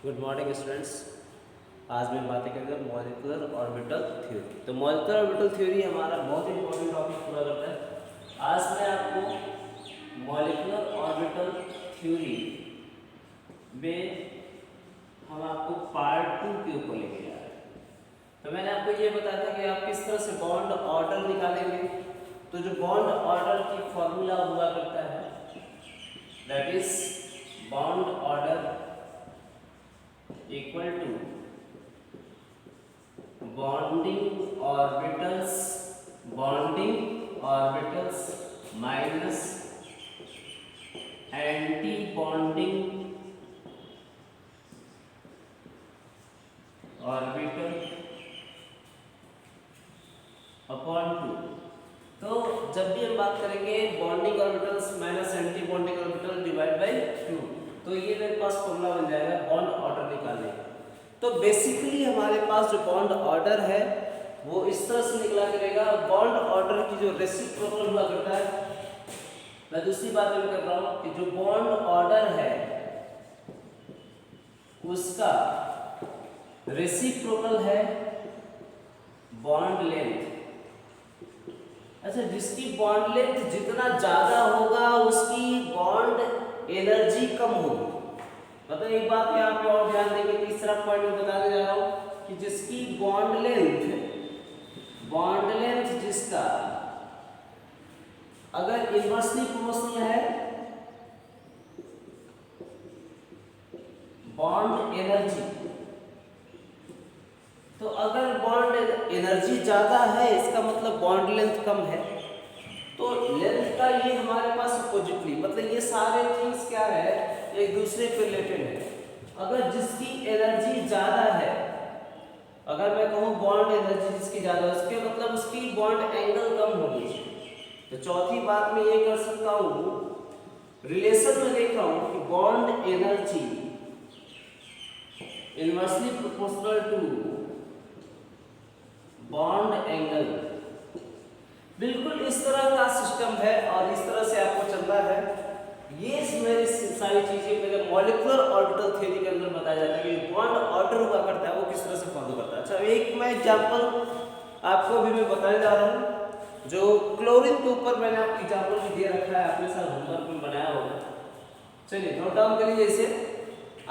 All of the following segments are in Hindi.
Good morning students. आज मैं बातें करेंगे मॉलिक्यूलर ऑर्बिटल थ्योरी। तो मॉलिक्यूलर ऑर्बिटल थ्योरी हमारा बहुत इंपॉर्टेंट टॉपिक पूरा करता है। आज मैं आपको मॉलिक्यूलर ऑर्बिटल थ्योरी में हम आपको पार्ट 2 के ऊपर लेके जा रहे हैं। तो मैंने आपको ये बताया था कि आप किस तरह से बॉन्ड ऑर्डर निकालेंगे। तो जो बॉन्ड ऑर्डर की फॉर्मूला हुआ करता है that is bond order equal to bonding orbitals minus anti bonding orbital upon 2। तो जब भी हम बात करेंगे bonding orbitals minus anti bonding orbital divide by 2, तो ये मेरे पास फॉर्मूला बन जाएगा बॉन्ड ऑर्डर निकालने का। तो बेसिकली हमारे पास जो बॉन्ड ऑर्डर है वो इस तरह से निकला करेगा। बॉन्ड ऑर्डर की जो रेसिप्रोकल हुआ करता है, मैं दूसरी बात में कर रहा हूं कि जो बॉन्ड ऑर्डर है उसका रेसिप्रोकल है बॉन्ड लेंथ। अच्छा, जिसकी बॉन्ड लेंथ जितना ज्यादा होगा उसकी बॉन्ड एनर्जी कम होगी। मतलब एक बात यहाँ पे और ध्यान देंगे, तीसरा पॉइंट में बताने जा रहा हूं कि जिसकी बॉन्ड लेंथ जिसका अगर इनवर्सली प्रोपोर्शनल है बॉन्ड एनर्जी, तो अगर बॉन्ड एनर्जी ज्यादा है इसका मतलब बॉन्ड लेंथ कम है। तो लेंथ का ये हमारे पास अपोजिटली, मतलब ये सारे थिंग्स क्या है, एक दूसरे पे रिलेटेड है। अगर जिसकी एनर्जी ज्यादा है, अगर मैं कहूँ बॉन्ड एनर्जी जिसकी ज्यादा है, उसके मतलब उसकी बॉन्ड एंगल कम होगी। तो चौथी बात मैं ये कर सकता हूँ, रिलेशन में देख रहा हूँ कि bond energy inversely proportional to bond angle. बिल्कुल इस तरह का सिस्टम है और इस तरह से आपको चलना है। ये मेरी सारी चीजें मेरे मॉलिक्यूलर ऑर्बिटल थ्योरी के अंदर बताया जाता है कि बॉन्ड ऑर्डर हुआ करता है वो किस तरह से फॉलो करता है। अच्छा, एक मैं एग्जांपल आपको भी मैं बताने जा रहा हूँ। जो क्लोरीन के ऊपर मैंने आपको एग्जांपल भी दे रखा है, आपने साथ होमवर्क में बनाया होगा। चलिए नोट डाउन करिए इसे।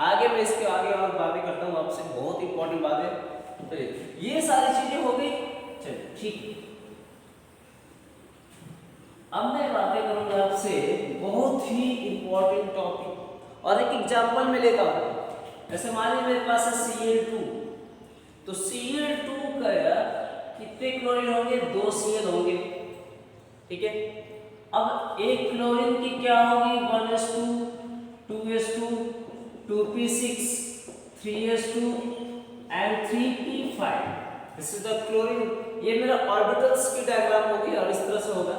आगे मैं इसके आगे और बातें करता हूँ आपसे, बहुत इंपॉर्टेंट बात है। चलिए ये सारी चीजें हो गई। चलिए ठीक है, अब मैं बातें करूंगा आपसे बहुत ही इंपॉर्टेंट टॉपिक और एक एग्जांपल में लेता हूं। जैसे मान लीजिए मेरे पास है Cl2, तो Cl2 का कितने क्लोरीन होंगे? 2 Cl होंगे, ठीक है। अब एक क्लोरीन की क्या होगी? 1s2 2s2 2p6 3s2 and 3p5। This is the chlorine. ये मेरा ऑर्बिटल्स की डायग्राम होगी और इस तरह से होगा।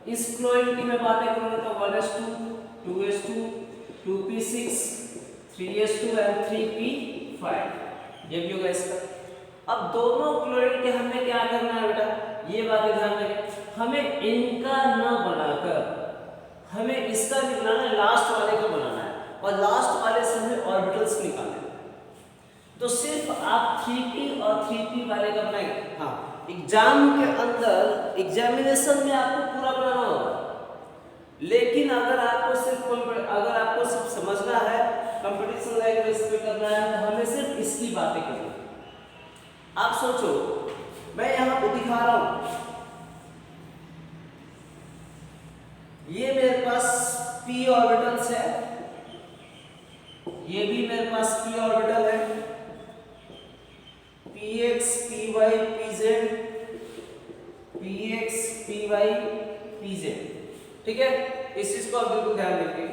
इस क्लोरीन की मैं बातें करूंगा तो 1s2 2s2 2p6 3s2 and 3p5 ये भी होगा इसका। अब दोनों क्लोरीन के हमें क्या करना है बेटा, ये बातें ध्यान रखें। हमें इनका न बनाकर हमें इसका भी बनाना है, लास्ट वाले का बनाना है और लास्ट वाले से हमें ऑर्बिटल्स निकालने हैं। तो सिर्फ आप 3p और 3p वाले का बनाएंगे। हाँ, एग्जाम के अंदर एग्जामिनेशन में आपको पूरा बनाना होगा, लेकिन अगर आपको सिर्फ समझना है, कंपटीशन लैंग्वेज में करना है, तो हमें सिर्फ इसकी बातें करनी है। आप सोचो, मैं यहाँ पे दिखा रहा हूं, ये मेरे पास p ऑर्बिटल्स है, ये भी मेरे पास p ऑर्बिटल है, px py pz px py pz, ठीक है। इस चीज को आप बिल्कुल ध्यान रखिए।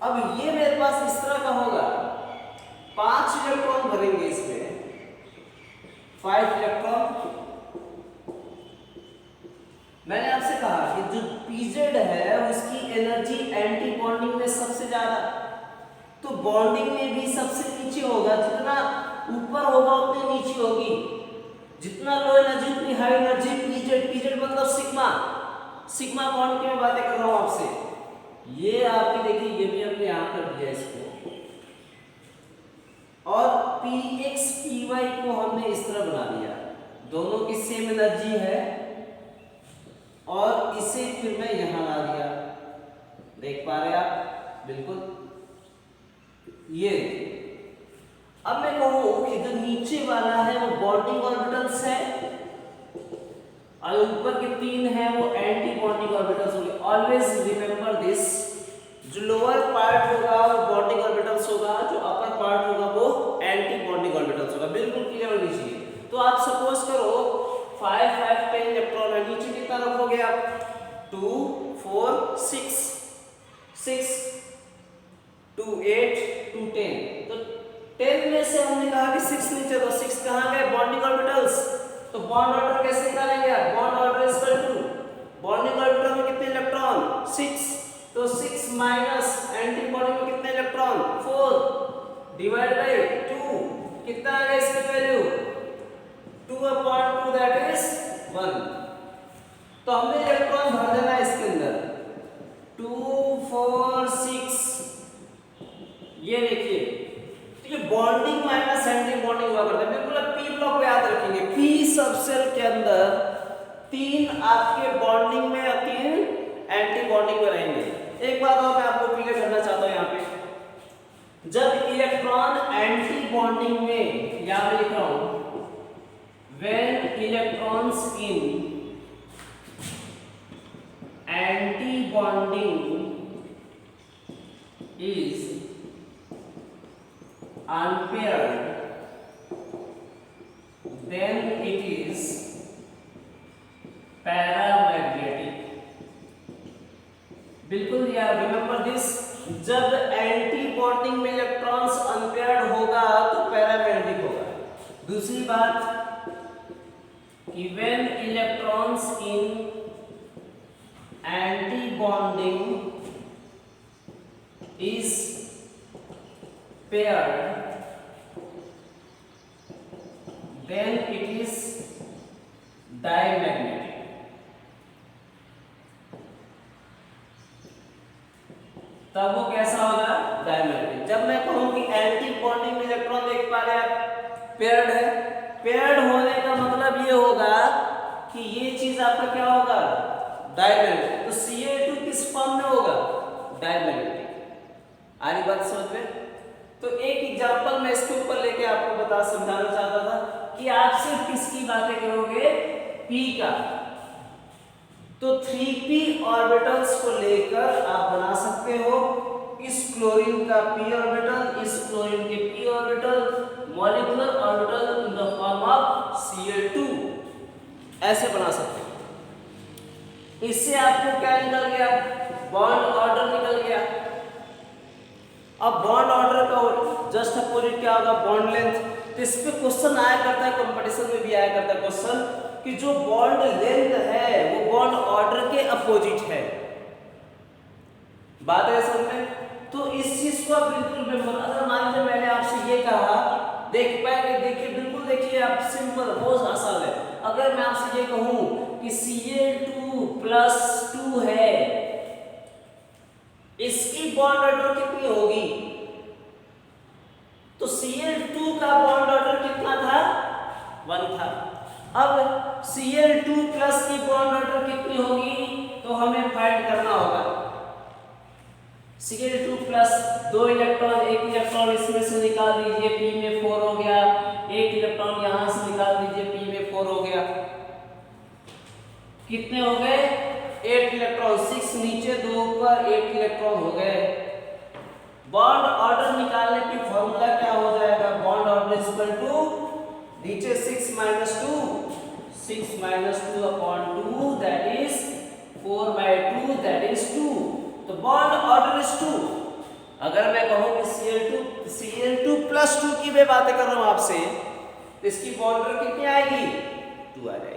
अब ये मेरे पास इस तरह का होगा, 5 इलेक्ट्रॉन भरेंगे इसमें, 5 इलेक्ट्रॉन। मैंने आपसे कहा कि जो pz है उसकी एनर्जी एंटी बॉन्डिंग में सबसे ज्यादा, तो बॉन्डिंग में भी सबसे नीचे होगा। जितना ऊपर होगा उतनी नीचे होगी, जितना लो एनर्जी उतनी हाई एनर्जी। pz मतलब सिग्मा बॉन्ड की मैं बातें कर रहा हूं आपसे। ये आपकी देखिए, ये भी हमने यहां कर दिया इसको। और px py को हमने इस तरह बना दिया, दोनों की सेम एनर्जी है और इसे फिर मैं यहां ला दिया, देख पा रहे आप बिल्कुल। ये अब मैं कहूं कि जो नीचे वाला है वो बॉन्डिंग ऑर्बिटल्स है और ऊपर के 3 है वो एंटी बॉन्डिंग ऑर्बिटल्स होंगे। ऑलवेज रिमेंबर दिस, जो लोअर पार्ट होगा वो बॉन्डिंग ऑर्बिटल्स होगा, जो अपर पार्ट होगा वो एंटी बॉन्डिंग ऑर्बिटल्स होगा, बिल्कुल क्लियर होनी चाहिए। तो आप सपोज करो 5 5 10 इलेक्ट्रॉन है, नीचे कितना रखोगे आप 2 4 6 6 2 8 2 10, तो 10 में से हमने कहा कि 6 नीचे, तो 6 कहां गए बॉन्डिंग ऑर्बिटल्स, तो बॉन्ड ऑर्डर कैसे निकालेंगे आप, bond order is equal to bonding orbital में कितने इलेक्ट्रॉन 6, तो 6 माइनस एंटी बॉन्डिंग में कितने इलेक्ट्रॉन 4 डिवाइड बाय 2, कितना आ गया इसकी वैल्यू 2/2, दैट इज 1। तो हमने इलेक्ट्रॉन भर देना है इसके अंदर 2 4 6, ये देखिए, तो ये बॉन्डिंग माइनस एंटी बॉन्डिंग हुआ करता है, बिल्कुल आप पी ब्लॉक को याद रखेंगे, पी सबसेल के अंदर 3 आपके बॉन्डिंग में और 3 एंटी बॉन्डिंग में रहेंगे। एक बात और मैं आपको क्लियर करना चाहता हूं, यहाँ पे जब इलेक्ट्रॉन एंटी बॉन्डिंग में, यहां पे लिख रहा हूं when electrons in anti bonding is unpaired, then it is paramagnetic। बिल्कुल यार रिमेंबर दिस, जब एंटी बॉन्डिंग में इलेक्ट्रॉन्स अनपेयर्ड होगा तो पैरामैग्नेटिक होगा। दूसरी बात कि when electrons in anti bonding is paired, then it is diamagnetic। तब वो कैसा होगा डायमैग्नेटिक। जब मैं कहूं कि एंटी बॉन्डिंग में इलेक्ट्रॉन देख पा रहे आप पेयर्ड है, पेयर्ड होने का मतलब ये होगा कि ये चीज आपका क्या होगा डायमैग्नेटिक, तो Ca2 किस फॉर्म में होगा डायमैग्नेटिक। आगे बात समझ में। तो एक एग्जांपल मैं इसके ऊपर लेके आपको समझाना चाहता था कि आप सिर्फ किसकी बातें करोगे p का, तो 3p ऑर्बिटल्स को लेकर आप बना सकते हो इस क्लोरीन का p ऑर्बिटल, इस क्लोरीन के p orbital, molecular orbital in the form of Cl2, ऐसे बना सकते हो। इससे आपको क्या निकल गया, बॉन्ड ऑर्डर निकल गया। अब बॉन्ड ऑर्डर का जस्ट अपोजिट क्या होगा बॉन्ड लेंथ। तो इस पे क्वेश्चन आया करता है, कंपटीशन में भी आया करता है क्वेश्चन कि जो बॉन्ड लेंथ है वो बॉन्ड ऑर्डर के अपोजिट है। बात है समझ में। तो इस चीज को आप बिल्कुल रिमेंबर, अगर मान लीजिए मैंने आपसे ये कहा, देख पाएंगे, देखिए बिल्कुल देखिए आप, सिंपल बहुत आसान है। अगर मैं आपसे ये कहूं कि Cl2+2 है, इसकी बॉन्ड ऑर्डर कितनी होगी, तो Cl2 का बॉन्ड ऑर्डर कितना था 1 था। अब Cl2 प्लस की बॉन्ड ऑर्डर कितनी होगी, तो हमें फाइंड करना होगा। Cl2 प्लस 2 इलेक्ट्रॉन, एक इलेक्ट्रॉन इसमें से निकाल दीजिए, P में 4 हो गया, एक इलेक्ट्रॉन यहां से निकाल दीजिए, P में 4 हो गया, कितने हो गए 8 इलेक्ट्रॉन, 6 नीचे 2 ऊपर, 8 इलेक्ट्रॉन हो गए। बॉन्ड ऑर्डर निकालने की फॉर्मूला क्या हो जाएगा, bond order is equal to नीचे 6 - 2, 6 - 2 upon 2 that is 4/2 that is 2। तो बॉन्ड ऑर्डर इज 2। अगर मैं कहूं कि Cl2 प्लस 2 की मैं बातें कर रहा हूं आपसे, तो इसकी बॉन्ड ऑर्डर कितनी आएगी 2 आ जाएगी।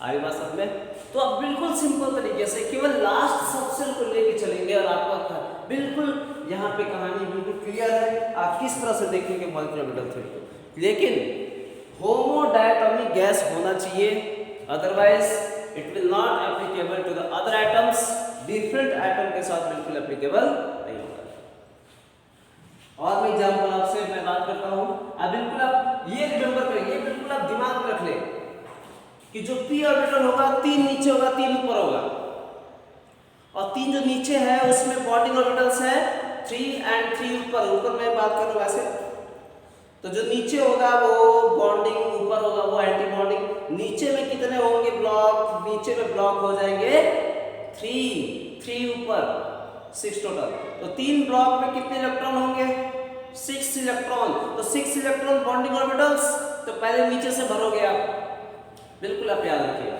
आगे बात समझ में। तो आप बिल्कुल सिंपल तरीके से केवल लास्ट सबसेल को लेके चलेंगे और आपका बिल्कुल यहाँ पे कहानी बिल्कुल क्लियर है, आप किस तरह से देखेंगे मॉलिक्यूलर मेटल थ्योरी को। लेकिन होमोडायटोमिक गैस होना चाहिए, otherwise it will not applicable to the other atoms, different atom के साथ बिल्कुल एप्लीकेबल नहीं होगा। और मैं एग्जांपल आपसे मैं बात करता हूँ। अब बिल्कुल आप ये रिमेंबर करें, ये बिल्कुल आप दिमाग में रख लें कि जो p ऑर्बिटल होगा 3 नीचे होगा 3 ऊपर होगा, और 3 जो नीचे है उसमें बॉन्डिंग ऑर्बिटल्स है 3 एंड 3 ऊपर। ऊपर मैं बात कर रहा हूँ वैसे, तो जो नीचे होगा वो बॉन्डिंग, ऊपर होगा वो एंटी बॉन्डिंग। नीचे में कितने होंगे ब्लॉक? नीचे में ब्लॉक हो जाएंगे 3 ऊपर 6 टोटल। तो 3 ब्लॉक में कितने इलेक्ट्रॉन होंगे? 6 इलेक्ट्रॉन। तो 6 इलेक्ट्रॉन बॉन्डिंग ऑर्बिटल्स, तो पहले नीचे से भरोगे आप, बिल्कुल आप याद रखिए।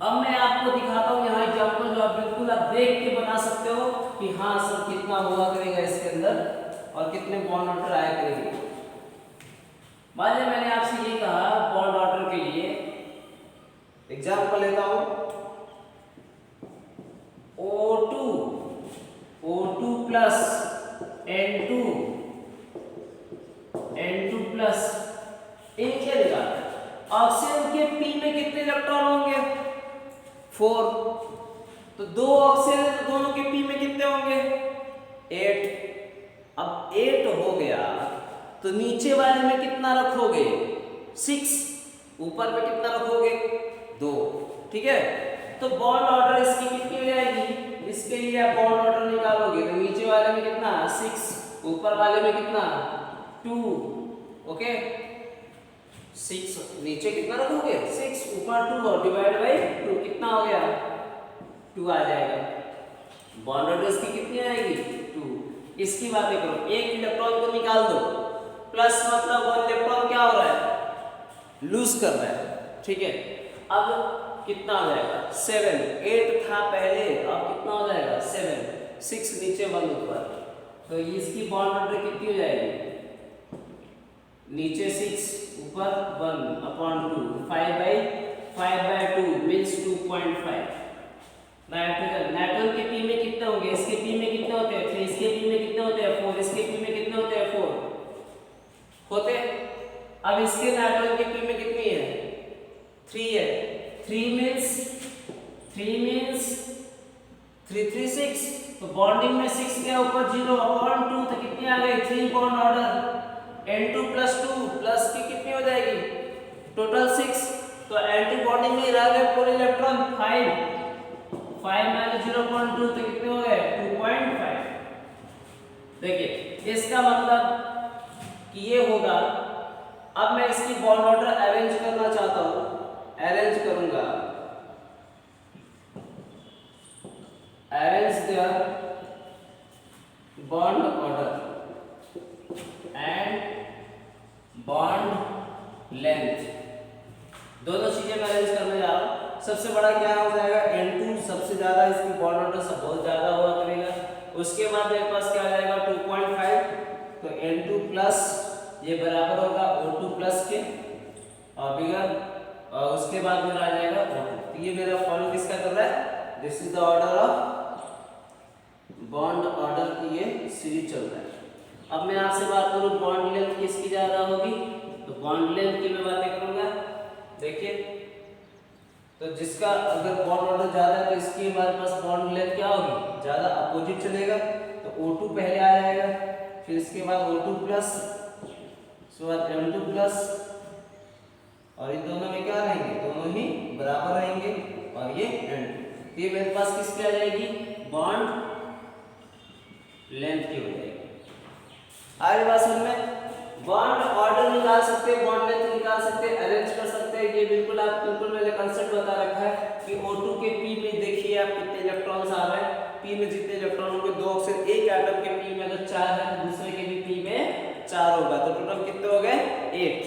अब मैं आपको दिखाता हूँ यहाँ एग्जाम्पल, जो आप बिल्कुल आप देख के बता सकते हो कि हाँ सर कितना हुआ करेगा इसके अंदर और कितने बॉन्ड ऑर्डर आया करेंगे। मान लीजिए मैंने आपसे ये कहा बॉन्ड ऑर्डर के लिए एग्जाम्पल लेता हूँ O2 प्लस N2 प्लस इनके निकाल। ऑक्सीजन के P में कितने इलेक्ट्रॉन होंगे? 4। तो 2 ऑक्सीजन है तो दोनों के P में कितने होंगे? 8। अब 8 हो गया तो नीचे वाले में कितना रखोगे? 6। ऊपर में कितना रखोगे? 2। ठीक है, तो बॉन्ड ऑर्डर इसकी कितनी हो जाएगी? इसके लिए आप बॉन्ड ऑर्डर निकालोगे तो नीचे वाले में कितना? 6, ऊपर वाले में कितना? 2। ओके, 6 नीचे कितना रखोगे? 6, ऊपर 2 और डिवाइड बाई 2 कितना हो गया? 2 आ जाएगा। बॉन्ड ऑर्डर इसकी कितनी आएगी? 2। इसकी बातें करो, एक इलेक्ट्रॉन को निकाल दो, प्लस मतलब 1 इलेक्ट्रॉन क्या हो रहा है? लूज कर रहा है। ठीक है, अब कितना हो जाएगा? 7। 8 था पहले, अब कितना हो जाएगा? 7। 6 नीचे 1 ऊपर, तो इसकी बॉन्ड ऑर्डर कितनी हो जाएगी? नीचे 6 ऊपर 1/2, 5/2 मीन्स 2.5। नाइट्रोजन के पी में कितने होंगे? इसके पी में कितने होते हैं? 3। इसके पी में कितने होते हैं? 4। इसके पी में कितने होते हैं? 4 होते। अब इसके नाइट्रोजन के पी में कितनी है? 3 है। 3 मीन्स 3 3 6, तो बॉन्डिंग में 6 गया ऊपर 0/2, तो कितनी आ गई? 3 bond order. N2 plus 2 plus की कितनी हो जाएगी? टोटल 6, तो N2 बॉन्डिंग में रह गए पूरे इलेक्ट्रॉन 5 माइनस 0.2, तो कितने हो गए? 2.5। देखिए इसका मतलब कि ये होगा। अब मैं इसकी बॉन्ड ऑर्डर अरेंज करना चाहता हूँ, अरेंज करूंगा, arrange their bond order and bond length, दोनों चीजें मैं अरेंज करने जा रहा हूं। सबसे बड़ा क्या हो जाएगा? N2 सबसे ज्यादा, इसकी बॉन्ड ऑर्डर सब बहुत ज्यादा हुआ करेगा। उसके बाद मेरे पास क्या आ जाएगा? 2.5, तो N2 प्लस ये बराबर होगा O2 प्लस के और बिगर, और उसके बाद मेरा आ जाएगा O2। तो ये मेरा फॉलो किसका कर रहा है? This is the order of bond order की ये सीरीज चल रहा है। अब मैं आपसे बात करूं बॉन्ड लेंथ किसकी ज्यादा होगी, तो बॉन्ड लेंथ की मैं बातें करूंगा। देखिए, तो जिसका अगर बॉन्ड ऑर्डर ज्यादा है तो इसकी हमारे पास बॉन्ड लेंथ क्या होगी? ज्यादा, अपोजिट चलेगा। तो O2 पहले आ जाएगा, फिर इसके बाद O2 प्लस, उसके बाद N2 प्लस, और इन दोनों में क्या रहेंगे? दोनों ही बराबर रहेंगे, और ये N2। ये मेरे पास किसकी आ जाएगी? बॉन्ड लेंथ की हो जाएगी। आगे बात समझ में? बॉन्ड ऑर्डर निकाल सकते हैं, बॉन्ड लेंथ निकाल सकते हैं, अरेंज कर सकते हैं। ये बिल्कुल मैंने कंसेप्ट बता रखा है कि O2 के P में देखिए आप कितने इलेक्ट्रॉन्स आ रहे हैं। P में जितने इलेक्ट्रॉन होंगे 2 ऑक्सीजन, एक एटम के P में अगर 4 है तो दूसरे के भी P में 4 होगा, तो टोटल कितने हो गए? 8।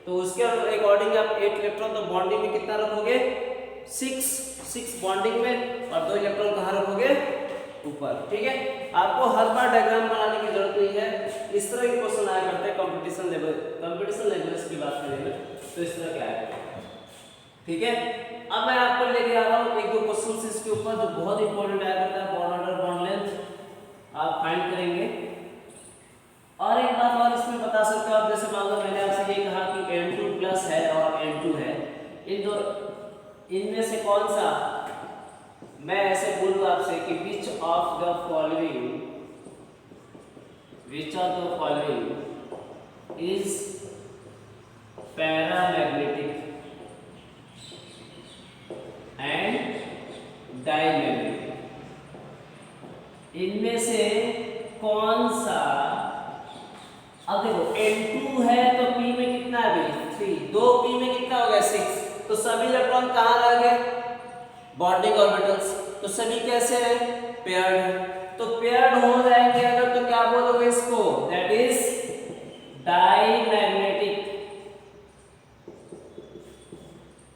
तो उसके अकॉर्डिंग आप 8 इलेक्ट्रॉन, तो बॉन्डिंग में कितना रखोगे? 6 बॉन्डिंग में, और 2 इलेक्ट्रॉन कहाँ रखोगे? ऊपर। ठीक है, आपको हर बार डायग्राम बनाने की जरूरत नहीं है। इस तरह के क्वेश्चन आया करते हैं कंपटीशन लेवल की बात करेंगे तो इस तरह क्या आएगा। ठीक है, अब मैं आपको लेके आ रहा हूँ 1-2 क्वेश्चन इसके ऊपर जो बहुत इंपॉर्टेंट आया करता है। बॉन्ड ऑर्डर, बॉन्ड लेंथ आप फाइंड करेंगे। और एक बात और इसमें बता सकते हो आप, जैसे मान लो मैंने आपसे ये कहा कि N2 प्लस है और N2 है, इनमें से कौन सा मैं ऐसे बोलूँ आपसे कि which of the following is paramagnetic and diamagnetic, इनमें से कौन सा, अब देखो N2 है तो P में कितना है भाई 3, 2 P में कितना हो गया 6, तो सभी इलेक्ट्रॉन कहाँ रह गए बॉन्डिंग ऑर्बिटल्स, तो सभी कैसे हैं पेयर्ड हैं, तो पेयर्ड हो जाएंगे अगर तो क्या बोलोगे इसको, दैट इज डाईमैग्नेटिक।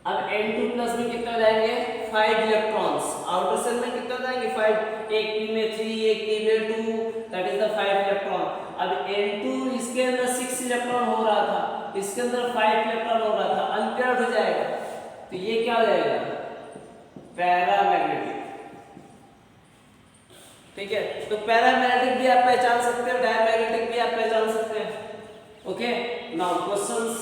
अब N2 प्लस में कितना हो जाएंगे 5 इलेक्ट्रॉन्स, आउटर सेल में कितना हो जाएंगे 5, एक P में 3 एक P में 2, दैट इज द 5 इलेक्ट्रॉन। अब N2 इसके अंदर 6 इलेक्ट्रॉन हो रहा था, इसके अंदर 5 इलेक्ट्रॉन हो रहा था, अनपेयर्ड हो जाएगा, तो ये क्या हो जाएगा पैरामैग्नेटिक। ठीक है, तो पैरामैग्नेटिक भी आप पहचान सकते हो, डायमैग्नेटिक भी आप पहचान सकते हैं। Okay, now questions,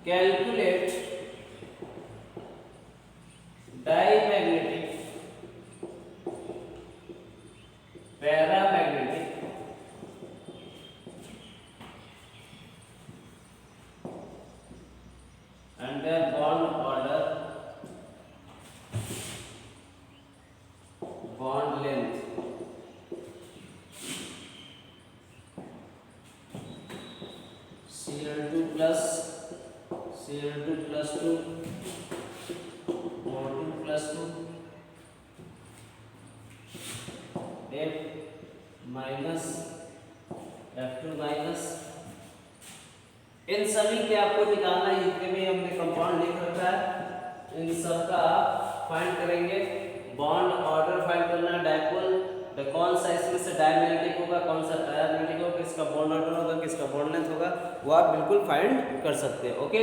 calculate diamagnetic, paramagnetic and their bond order, bond length, Cl2 plus Cl2 plus 2, O2 plus 2, F minus F2 minus, इन सभी के आपको निकालना है, जितने भी हमने कंपाउंड लिख रखा है इन सब का फाइंड करेंगे, बॉन्ड ऑर्डर फाइंड करना है, डायपोल कौन सा इसमें से डायमैग्नेटिक होगा, कौन सा पैरामैग्नेटिक होगा, किसका बॉन्ड ऑर्डर होगा, किसका बॉन्ड लेंथ होगा, वो आप बिल्कुल फाइंड कर सकते हैं। ओके।